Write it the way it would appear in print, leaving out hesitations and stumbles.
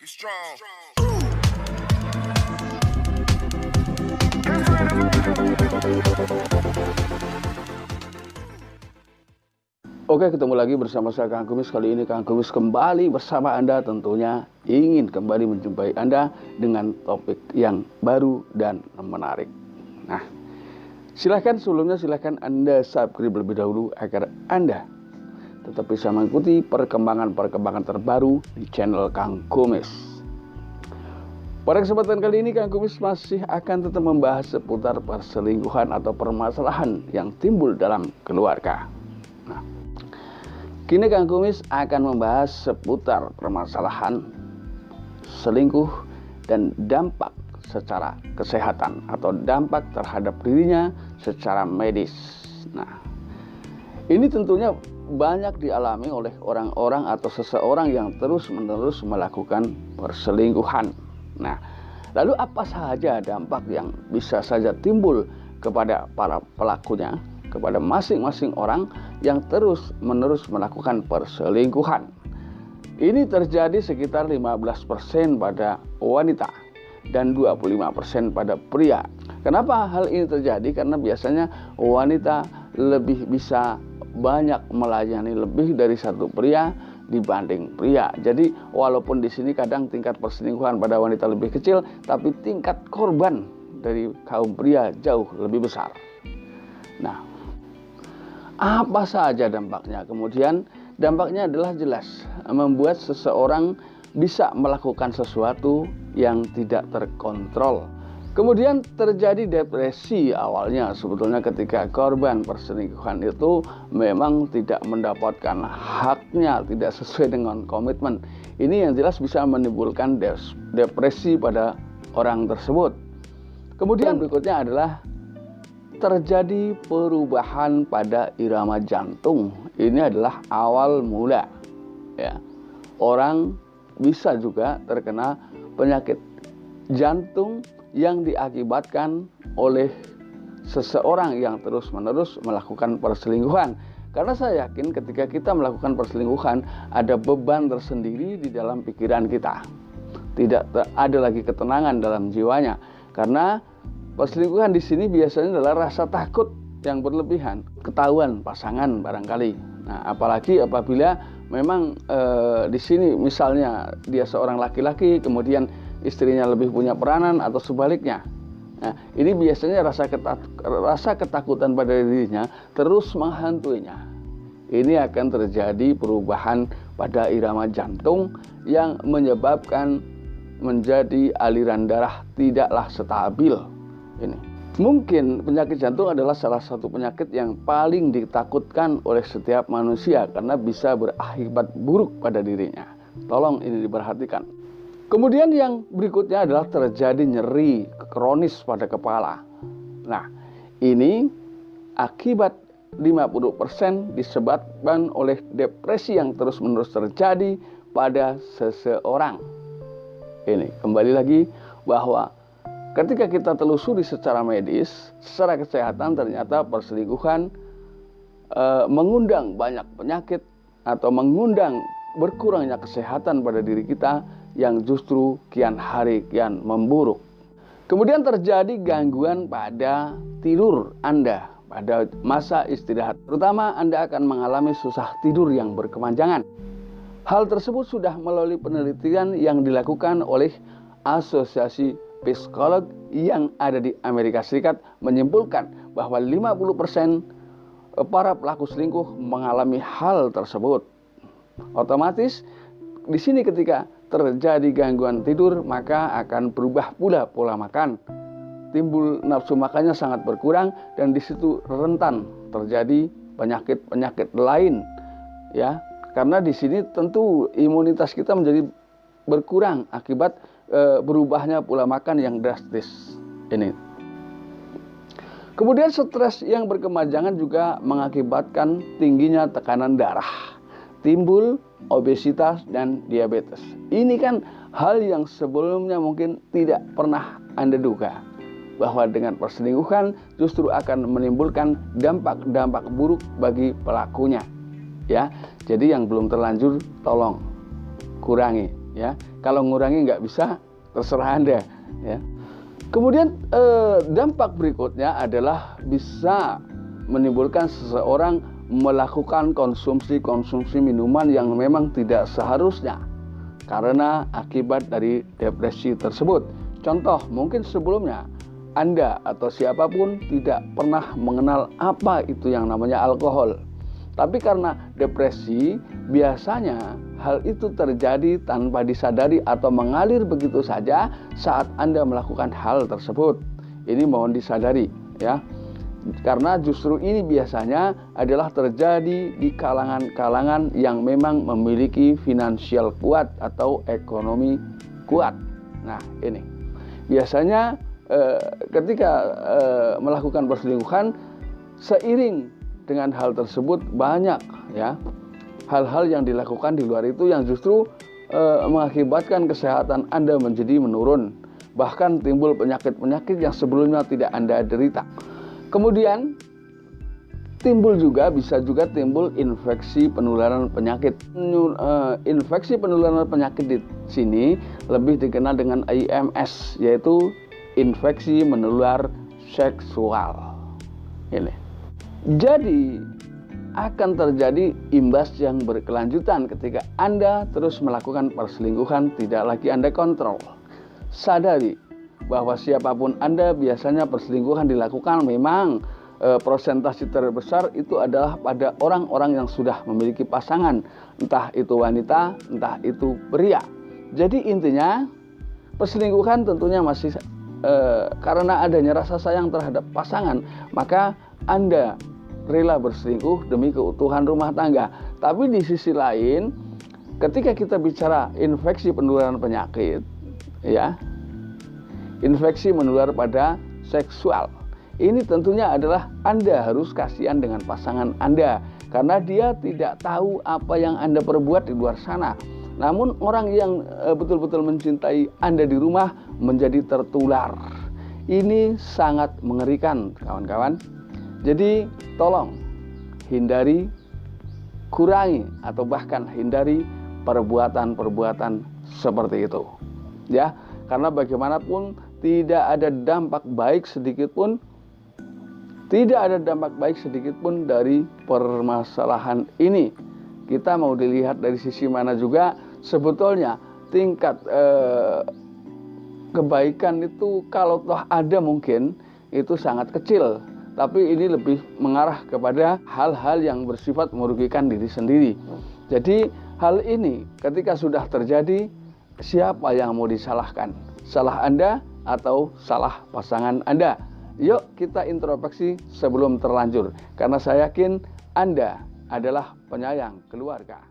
Be strong. Oke, ketemu lagi bersama saya Kang Kumis. Kali ini Kang Kumis kembali bersama Anda, tentunya ingin kembali menjumpai Anda dengan topik yang baru dan menarik. Nah, silahkan Anda subscribe terlebih dahulu agar Anda tetap bisa mengikuti perkembangan terbaru di channel Kang Kumis. Pada kesempatan kali ini Kang Kumis masih akan tetap membahas seputar perselingkuhan atau permasalahan yang timbul dalam keluarga. Nah, kini Kang Kumis akan membahas seputar permasalahan selingkuh dan dampak secara kesehatan atau dampak terhadap dirinya secara medis. Nah, ini tentunya banyak dialami oleh orang-orang atau seseorang yang terus-menerus melakukan perselingkuhan. Nah, lalu apa saja dampak yang bisa saja timbul kepada para pelakunya, kepada masing-masing orang yang terus-menerus melakukan perselingkuhan? Ini terjadi sekitar 15% pada wanita dan 25% pada pria. Kenapa hal ini terjadi? Karena biasanya wanita lebih bisa banyak melayani lebih dari satu pria dibanding pria. Jadi walaupun di sini kadang tingkat perselingkuhan pada wanita lebih kecil, tapi tingkat korban dari kaum pria jauh lebih besar. Nah, apa saja dampaknya? Kemudian dampaknya adalah jelas, membuat seseorang bisa melakukan sesuatu yang tidak terkontrol. Kemudian terjadi depresi awalnya sebetulnya ketika korban perselingkuhan itu memang tidak mendapatkan haknya, tidak sesuai dengan komitmen. Ini yang jelas bisa menimbulkan depresi pada orang tersebut. Kemudian berikutnya adalah terjadi perubahan pada irama jantung. Ini adalah awal mula, ya. Orang bisa juga terkena penyakit jantung yang diakibatkan oleh seseorang yang terus-menerus melakukan perselingkuhan. Karena saya yakin ketika kita melakukan perselingkuhan, ada beban tersendiri di dalam pikiran kita. Tidak ada lagi ketenangan dalam jiwanya. Karena perselingkuhan di sini biasanya adalah rasa takut yang berlebihan, ketahuan pasangan barangkali. Nah, apalagi apabila memang di sini misalnya dia seorang laki-laki, kemudian istrinya lebih punya peranan atau sebaliknya. Nah, ini biasanya rasa ketakutan pada dirinya terus menghantuinya. Ini akan terjadi perubahan pada irama jantung yang menyebabkan menjadi aliran darah tidaklah stabil. Ini mungkin penyakit jantung adalah salah satu penyakit yang paling ditakutkan oleh setiap manusia karena bisa berakibat buruk pada dirinya. Tolong ini diperhatikan. Kemudian yang berikutnya adalah terjadi nyeri kronis pada kepala. Nah, ini akibat 50% disebabkan oleh depresi yang terus-menerus terjadi pada seseorang. Ini kembali lagi bahwa ketika kita telusuri secara medis, secara kesehatan ternyata perselingkuhan mengundang banyak penyakit atau mengundang berkurangnya kesehatan pada diri kita yang justru kian hari kian memburuk. Kemudian terjadi gangguan pada tidur Anda pada masa istirahat. Terutama Anda akan mengalami susah tidur yang berkepanjangan. Hal tersebut sudah melalui penelitian yang dilakukan oleh Asosiasi Psikolog yang ada di Amerika Serikat menyimpulkan bahwa 50% para pelaku selingkuh mengalami hal tersebut. Otomatis di sini ketika terjadi gangguan tidur maka akan berubah pula pola makan. Timbul nafsu makannya sangat berkurang dan di situ rentan terjadi penyakit-penyakit lain, ya. Karena di sini tentu imunitas kita menjadi berkurang akibat berubahnya pola makan yang drastis ini. Kemudian stres yang berkepanjangan juga mengakibatkan tingginya tekanan darah, timbul obesitas dan diabetes. Ini kan hal yang sebelumnya mungkin tidak pernah Anda duga, bahwa dengan perselingkuhan justru akan menimbulkan dampak-dampak buruk bagi pelakunya. Ya, jadi yang belum terlanjur tolong kurangi ya. Kalau ngurangi nggak bisa, terserah Anda, ya. Kemudian dampak berikutnya adalah bisa menimbulkan seseorang melakukan konsumsi minuman yang memang tidak seharusnya karena akibat dari depresi tersebut. Contoh, mungkin sebelumnya Anda atau siapapun tidak pernah mengenal apa itu yang namanya alkohol. Tapi karena depresi, biasanya hal itu terjadi tanpa disadari atau mengalir begitu saja saat Anda melakukan hal tersebut. Ini mohon disadari, ya. Karena justru ini biasanya adalah terjadi di kalangan-kalangan yang memang memiliki finansial kuat atau ekonomi kuat. Nah, ini biasanya ketika melakukan perselingkuhan, seiring dengan hal tersebut banyak, ya, hal-hal yang dilakukan di luar itu yang justru mengakibatkan kesehatan Anda menjadi menurun, bahkan timbul penyakit-penyakit yang sebelumnya tidak Anda derita. Kemudian bisa juga timbul infeksi penularan penyakit. Infeksi penularan penyakit di sini lebih dikenal dengan IMS, yaitu infeksi menular seksual. Ini. Jadi akan terjadi imbas yang berkelanjutan ketika Anda terus melakukan perselingkuhan tidak lagi Anda kontrol. Sadari bahwa siapapun Anda, biasanya perselingkuhan dilakukan memang persentase terbesar itu adalah pada orang-orang yang sudah memiliki pasangan, entah itu wanita, entah itu pria. Jadi intinya perselingkuhan tentunya masih karena adanya rasa sayang terhadap pasangan, maka Anda rela berselingkuh demi keutuhan rumah tangga. Tapi di sisi lain, ketika kita bicara infeksi penularan penyakit, ya, infeksi menular pada seksual, ini tentunya adalah Anda harus kasihan dengan pasangan Anda karena dia tidak tahu apa yang Anda perbuat di luar sana. Namun orang yang betul-betul mencintai Anda di rumah menjadi tertular. Ini sangat mengerikan, kawan-kawan. Jadi tolong hindari, kurangi, atau bahkan hindari perbuatan-perbuatan seperti itu, ya. Karena bagaimanapun tidak ada dampak baik sedikit pun dari permasalahan ini. Kita mau dilihat dari sisi mana juga, sebetulnya tingkat kebaikan itu kalau toh ada mungkin itu sangat kecil. Tapi ini lebih mengarah kepada hal-hal yang bersifat merugikan diri sendiri. Jadi hal ini ketika sudah terjadi, siapa yang mau disalahkan? Salah Anda atau salah pasangan Anda? Yuk kita introspeksi sebelum terlanjur. Karena saya yakin Anda adalah penyayang keluarga.